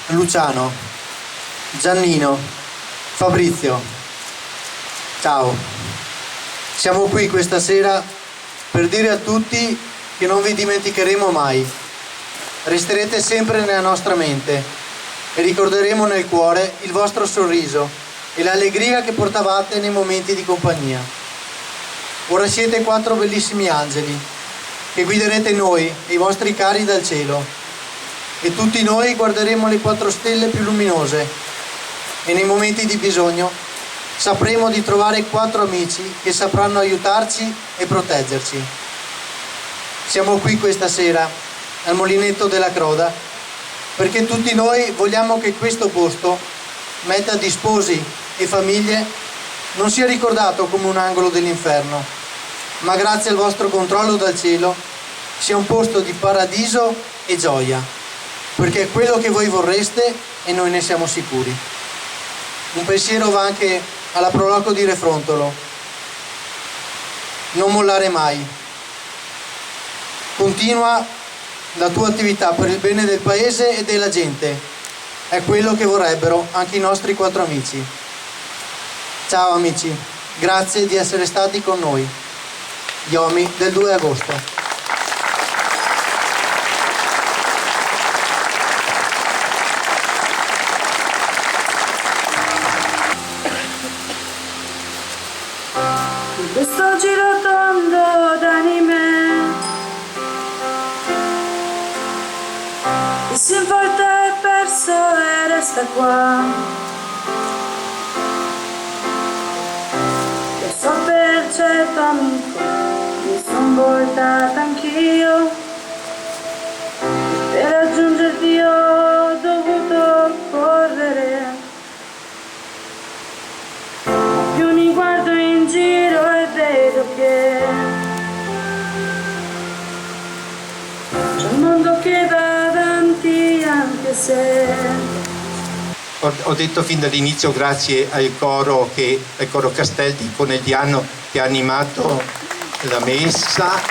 Luciano, Giannino, Fabrizio, ciao. Siamo qui questa sera per dire a tutti che non vi dimenticheremo mai. Resterete sempre nella nostra mente e ricorderemo nel cuore il vostro sorriso e l'allegria che portavate nei momenti di compagnia. Ora siete 4 bellissimi angeli che guiderete noi e i vostri cari dal cielo. E tutti noi guarderemo le 4 stelle più luminose e nei momenti di bisogno sapremo di trovare 4 amici che sapranno aiutarci e proteggerci. Siamo qui questa sera al Molinetto della Croda perché tutti noi vogliamo che questo posto, meta di sposi e famiglie, non sia ricordato come un angolo dell'inferno, ma grazie al vostro controllo dal cielo sia un posto di paradiso e gioia. Perché è quello che voi vorreste e noi ne siamo sicuri. Un pensiero va anche alla Proloco di Refrontolo. Non mollare mai. Continua la tua attività per il bene del paese e della gente. È quello che vorrebbero anche i nostri 4 amici. Ciao amici, grazie di essere stati con noi. Yomi del 2 agosto. Questo giro tondo d'anime chi si involta è perso e resta qua. Lo so per certo amico, mi son voltata anch'io, per raggiungerti ho dovuto correre. Più mi guardo in giro e vedo che c'è un mondo che va avanti anche se... Ho detto fin dall'inizio grazie al coro Castel di Conegliano che ha animato la messa.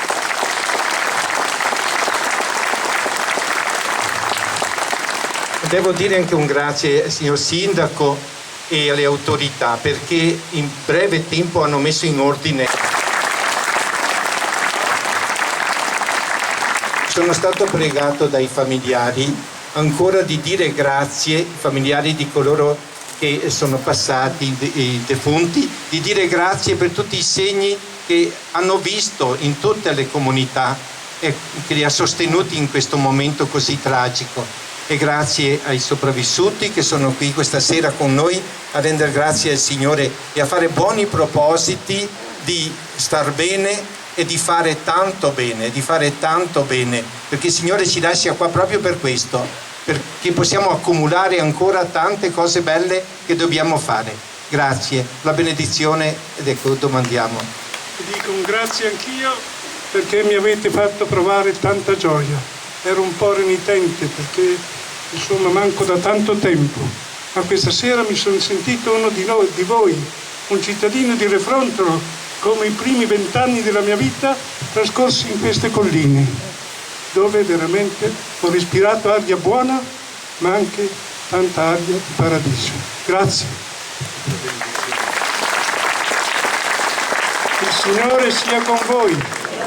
Devo dire anche un grazie al signor Sindaco e alle autorità perché in breve tempo hanno messo in ordine. Sono stato pregato dai familiari ancora di dire grazie, familiari di coloro che sono passati, i defunti, di dire grazie per tutti i segni che hanno visto in tutte le comunità e che li ha sostenuti in questo momento così tragico. E grazie ai sopravvissuti che sono qui questa sera con noi a rendere grazie al Signore e a fare buoni propositi di star bene e di fare tanto bene, perché il Signore ci lascia qua proprio per questo, perché possiamo accumulare ancora tante cose belle che dobbiamo fare. Grazie, la benedizione ed ecco domandiamo. Dico un grazie anch'io perché mi avete fatto provare tanta gioia. Ero un po' renitente perché insomma manco da tanto tempo, ma questa sera mi sono sentito uno di voi, un cittadino di Refrontolo, come i primi 20 anni della mia vita trascorsi in queste colline, dove veramente ho respirato aria buona, ma anche tanta aria di paradiso. Grazie. Il Signore sia con voi.